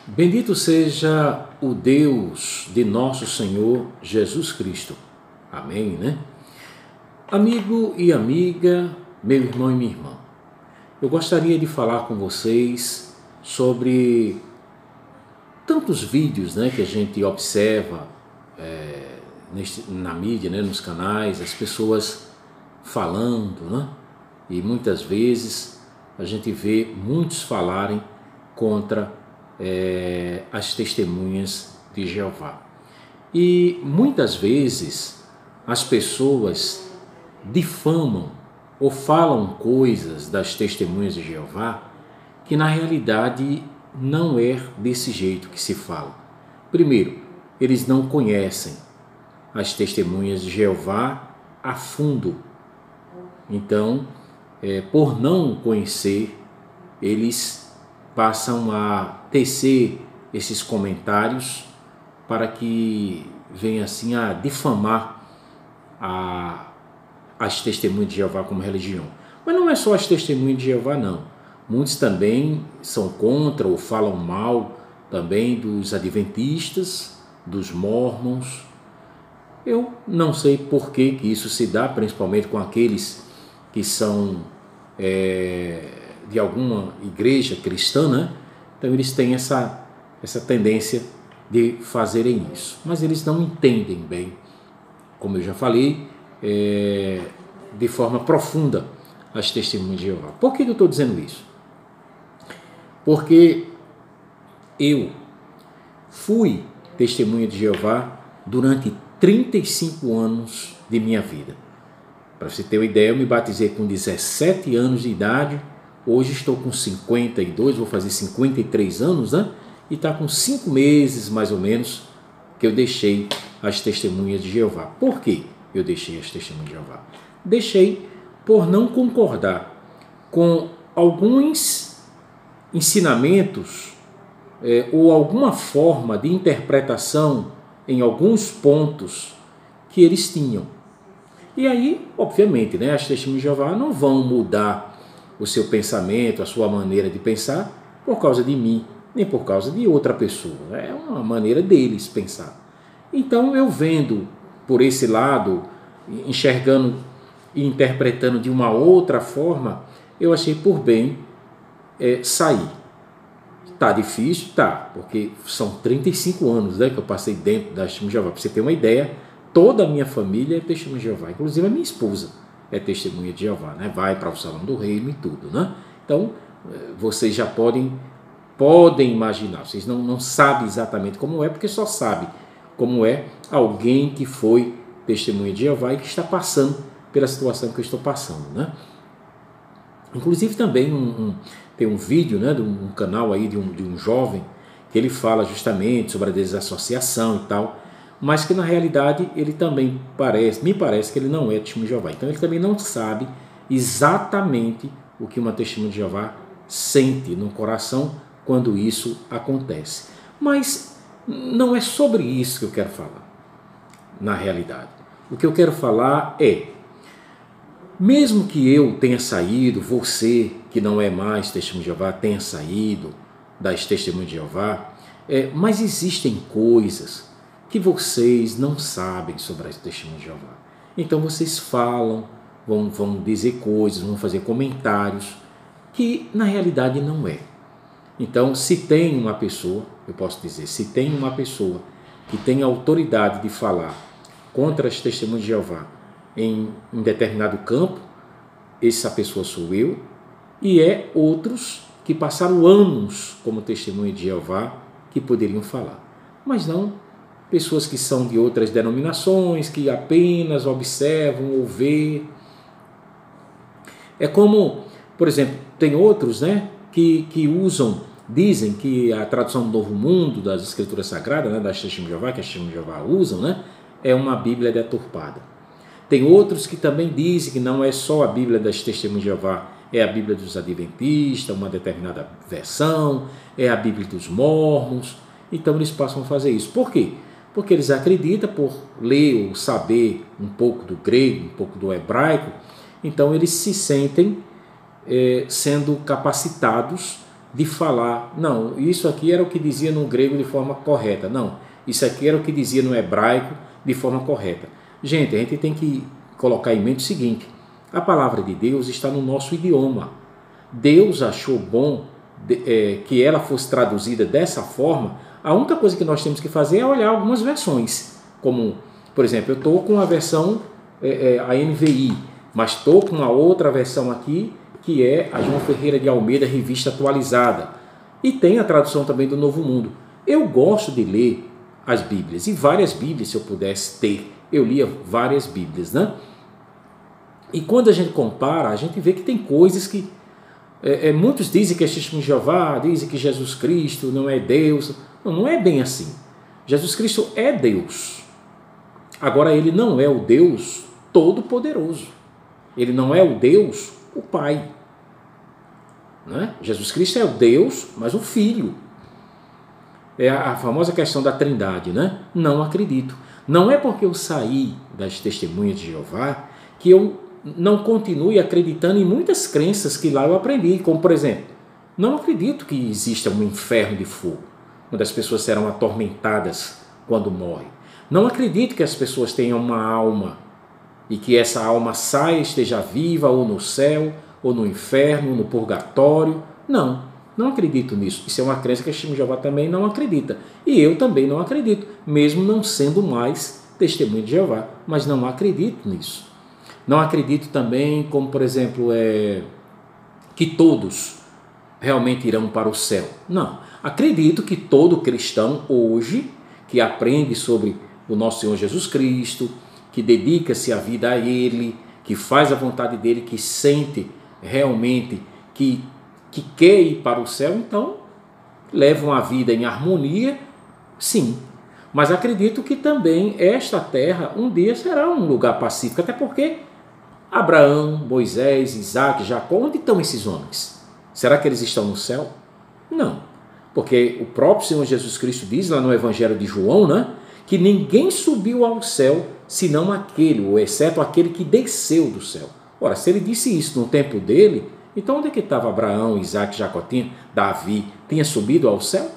Bendito seja o Deus de nosso Senhor Jesus Cristo. Amém, né? Amigo e amiga, meu irmão e minha irmã, eu gostaria de falar com vocês sobre tantos vídeos, né, que a gente observa na mídia, né, nos canais, as pessoas falando, né? E muitas vezes a gente vê muitos falarem contra as testemunhas de Jeová. E muitas vezes as pessoas difamam ou falam coisas das testemunhas de Jeová que na realidade não é desse jeito que se fala. Primeiro, eles não conhecem as testemunhas de Jeová a fundo. Então, por não conhecer, eles passam a tecer esses comentários para que venha assim a difamar as testemunhas de Jeová como religião. Mas não é só as testemunhas de Jeová, não. Muitos também são contra ou falam mal também dos adventistas, dos mormons. Eu não sei por que isso se dá, principalmente com aqueles que são de alguma igreja cristã, né? Então eles têm essa tendência de fazerem isso. Mas eles não entendem bem, como eu já falei, de forma profunda as testemunhas de Jeová. Por que eu estou dizendo isso? Porque eu fui testemunha de Jeová durante 35 anos de minha vida. Para você ter uma ideia, eu me batizei com 17 anos de idade, hoje estou com 52, vou fazer 53 anos, né? E está com 5 meses, mais ou menos, que eu deixei as testemunhas de Jeová. Por que eu deixei as testemunhas de Jeová? Deixei por não concordar com alguns ensinamentos ou alguma forma de interpretação em alguns pontos que eles tinham. E aí, obviamente, né, as testemunhas de Jeová não vão mudar o seu pensamento, a sua maneira de pensar por causa de mim, nem por causa de outra pessoa. É uma maneira deles pensar. Então, eu vendo por esse lado, enxergando e interpretando de uma outra forma, eu achei por bem sair. Tá difícil? Tá, porque são 35 anos, né, que eu passei dentro da testemunha de Jeová. Para você ter uma ideia, toda a minha família é testemunha de Jeová, inclusive a minha esposa é testemunha de Jeová, né? Vai para o salão do reino e tudo, né? Então, vocês já podem imaginar, vocês não sabem exatamente como é, porque só sabe como é alguém que foi testemunha de Jeová e que está passando pela situação que eu estou passando, né? Inclusive também tem um vídeo, né, de um canal aí de um jovem que ele fala justamente sobre a desassociação e tal, mas que na realidade ele também me parece que ele não é testemunha de Jeová. Então ele também não sabe exatamente o que uma testemunha de Jeová sente no coração quando isso acontece. Mas não é sobre isso que eu quero falar, na realidade. O que eu quero falar é, mesmo que eu tenha saído, você que não é mais testemunha de Jeová tenha saído das testemunhas de Jeová, mas existem coisas que vocês não sabem sobre as testemunhas de Jeová. Então vocês falam, vão dizer coisas, vão fazer comentários que na realidade não é. Então, se tem uma pessoa, eu posso dizer, se tem uma pessoa que tem autoridade de falar contra as testemunhas de Jeová em determinado campo, essa pessoa sou eu, e outros que passaram anos como testemunha de Jeová que poderiam falar. Mas não pessoas que são de outras denominações, que apenas observam ou vê. É como, por exemplo, tem outros, né, que dizem que a tradução do Novo Mundo das Escrituras Sagradas, né, das testemunhas de Jeová, que as testemunhas de Jeová usam, né, é uma Bíblia deturpada. Tem outros que também dizem que não é só a Bíblia das testemunhas de Jeová, é a Bíblia dos Adventistas, uma determinada versão, é a Bíblia dos Mormons. Então eles passam a fazer isso. Por quê? Porque eles acreditam, por ler ou saber um pouco do grego, um pouco do hebraico, então eles se sentem sendo capacitados de falar, não, isso aqui era o que dizia no grego de forma correta, não, isso aqui era o que dizia no hebraico de forma correta. Gente, a gente tem que colocar em mente o seguinte, a palavra de Deus está no nosso idioma. Deus achou bom que ela fosse traduzida dessa forma. A única coisa que nós temos que fazer é olhar algumas versões, como, por exemplo, eu estou com a versão, a NVI, mas estou com uma outra versão aqui, que é a João Ferreira de Almeida, revista atualizada. E tem a tradução também do Novo Mundo. Eu gosto de ler as Bíblias, e várias Bíblias, se eu pudesse ter, eu lia várias Bíblias, né? E quando a gente compara, a gente vê que tem coisas que muitos dizem que é testemunho de Jeová, dizem que Jesus Cristo não é Deus. Não, não é bem assim. Jesus Cristo é Deus. Agora, ele não é o Deus Todo-Poderoso. Ele não é o Deus, o Pai. Né? Jesus Cristo é o Deus, mas o Filho. É a famosa questão da Trindade, né? Não acredito. Não é porque eu saí das testemunhas de Jeová que eu não continue acreditando em muitas crenças que lá eu aprendi, como por exemplo, não acredito que exista um inferno de fogo, onde as pessoas serão atormentadas quando morrem. Não acredito que as pessoas tenham uma alma e que essa alma saia, esteja viva ou no céu, ou no inferno, ou no purgatório. Não acredito nisso. Isso é uma crença que a Testemunha de Jeová também não acredita. E eu também não acredito, mesmo não sendo mais Testemunha de Jeová, mas não acredito nisso. Não acredito também, como por exemplo, que todos realmente irão para o céu. Não. Acredito que todo cristão hoje, que aprende sobre o nosso Senhor Jesus Cristo, que dedica-se a vida a Ele, que faz a vontade dEle, que sente realmente que quer ir para o céu, então levam a vida em harmonia, sim. Mas acredito que também esta terra um dia será um lugar pacífico, até porque Abraão, Moisés, Isaac, Jacó, onde estão esses homens? Será que eles estão no céu? Não, porque o próprio Senhor Jesus Cristo diz lá no Evangelho de João, né, que ninguém subiu ao céu senão aquele, ou exceto aquele que desceu do céu. Ora, se ele disse isso no tempo dele, então onde é que estava Abraão, Isaac, Jacó, Davi? Tinha subido ao céu?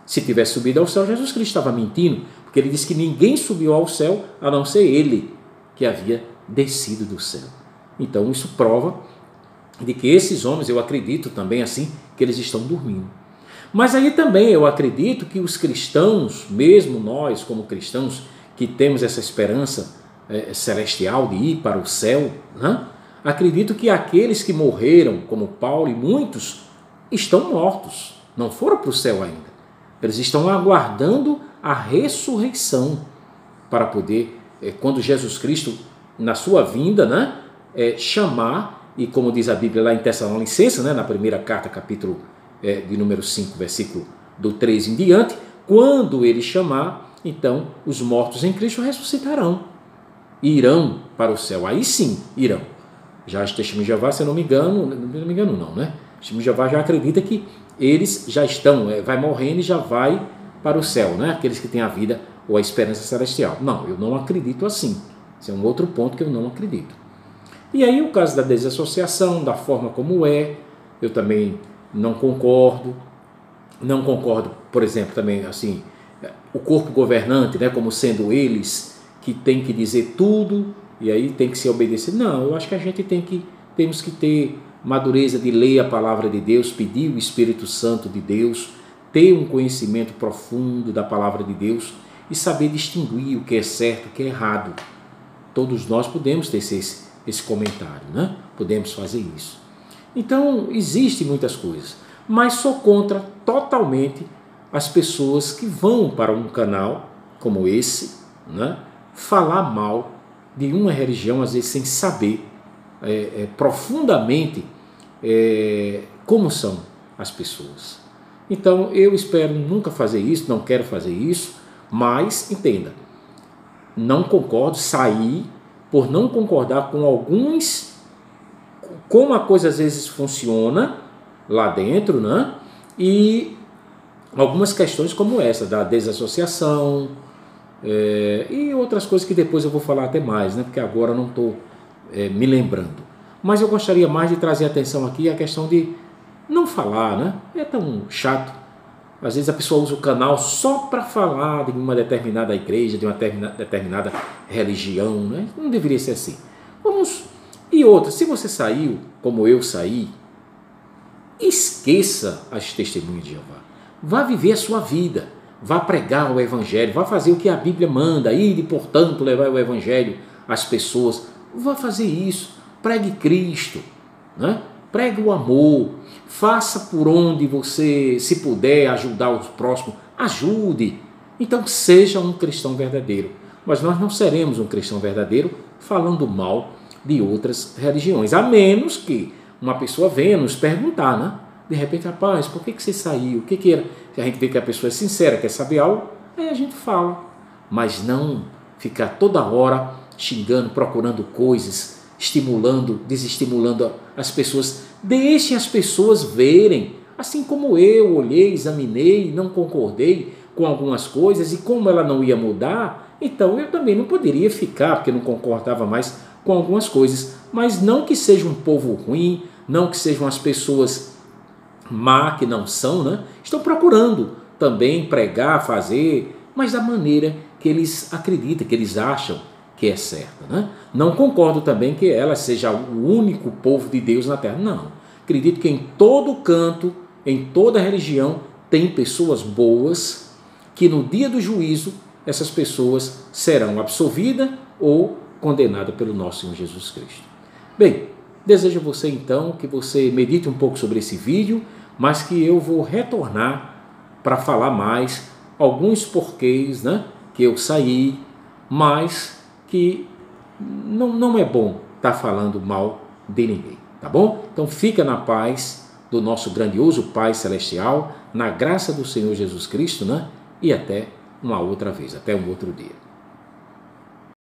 Se tivesse subido ao céu, Jesus Cristo estava mentindo, porque ele disse que ninguém subiu ao céu a não ser ele que havia descido do céu. Então isso prova de que esses homens, eu acredito também assim, que eles estão dormindo. Mas aí também eu acredito que os cristãos, mesmo nós como cristãos, que temos essa esperança celestial de ir para o céu, né? Acredito que aqueles que morreram, como Paulo e muitos, estão mortos, não foram para o céu ainda. Eles estão aguardando a ressurreição para poder, quando Jesus Cristo, na sua vinda, né, chamar, e como diz a Bíblia lá em Tessalonicenses, né, na primeira carta, capítulo de número 5, versículo do 13 em diante, quando ele chamar, então os mortos em Cristo ressuscitarão e irão para o céu. Aí sim irão. Já as Testemunhas de Jeová, se eu não me engano, não, né? Testemunhas de Jeová já acredita que eles já estão, vai morrendo e já vai para o céu, né? Aqueles que têm a vida ou a esperança celestial. Não, eu não acredito assim. Esse é um outro ponto que eu não acredito. E aí o caso da desassociação, da forma como eu também não concordo. Não concordo, por exemplo, também assim, o corpo governante, né, como sendo eles que tem que dizer tudo e aí tem que se obedecer. Não, eu acho que a gente temos que ter madureza de ler a palavra de Deus, pedir o Espírito Santo de Deus, ter um conhecimento profundo da palavra de Deus e saber distinguir o que é certo e o que é errado. Todos nós podemos ter esse comentário, né? Podemos fazer isso. Então, existem muitas coisas, mas sou contra totalmente as pessoas que vão para um canal como esse, né, falar mal de uma religião, às vezes sem saber profundamente como são as pessoas. Então eu espero nunca fazer isso, não quero fazer isso, mas entenda, não concordo, sair por não concordar com alguns, como a coisa às vezes funciona lá dentro, né? E algumas questões como essa, da desassociação, e outras coisas que depois eu vou falar até mais, né? Porque agora eu não estou me lembrando. Mas eu gostaria mais de trazer atenção aqui a questão de não falar, né? É tão chato. Às vezes a pessoa usa o canal só para falar de uma determinada igreja, de uma determinada religião, né? Não deveria ser assim. E outra, se você saiu, como eu saí, esqueça as testemunhas de Jeová. Vá viver a sua vida, vá pregar o Evangelho, vá fazer o que a Bíblia manda, e portanto levar o Evangelho às pessoas. Vá fazer isso, pregue Cristo, né? Pregue o amor, faça por onde você, se puder, ajudar os próximos, ajude. Então seja um cristão verdadeiro. Mas nós não seremos um cristão verdadeiro falando mal de outras religiões, a menos que uma pessoa venha nos perguntar, né? De repente, rapaz, por que você saiu? O que era? Se a gente vê que a pessoa é sincera, quer saber algo, aí a gente fala. Mas não ficar toda hora xingando, procurando coisas, estimulando, desestimulando as pessoas. Deixem as pessoas verem, assim como eu olhei, examinei, não concordei com algumas coisas, e como ela não ia mudar, então eu também não poderia ficar, porque não concordava mais com algumas coisas. Mas não que seja um povo ruim, não que sejam as pessoas má, que não são, né? Estão procurando também pregar, fazer, mas da maneira que eles acreditam, que eles acham que é certa, né? Não concordo também que ela seja o único povo de Deus na terra, não. Acredito que em todo canto, em toda religião, tem pessoas boas, que no dia do juízo, essas pessoas serão absolvidas ou condenadas pelo nosso Senhor Jesus Cristo. Bem, desejo a você então que você medite um pouco sobre esse vídeo, mas que eu vou retornar para falar mais alguns porquês, né, que eu saí, mas que não é bom estar falando mal de ninguém, tá bom? Então fica na paz do nosso grandioso Pai Celestial, na graça do Senhor Jesus Cristo, né? E até uma outra vez, até um outro dia.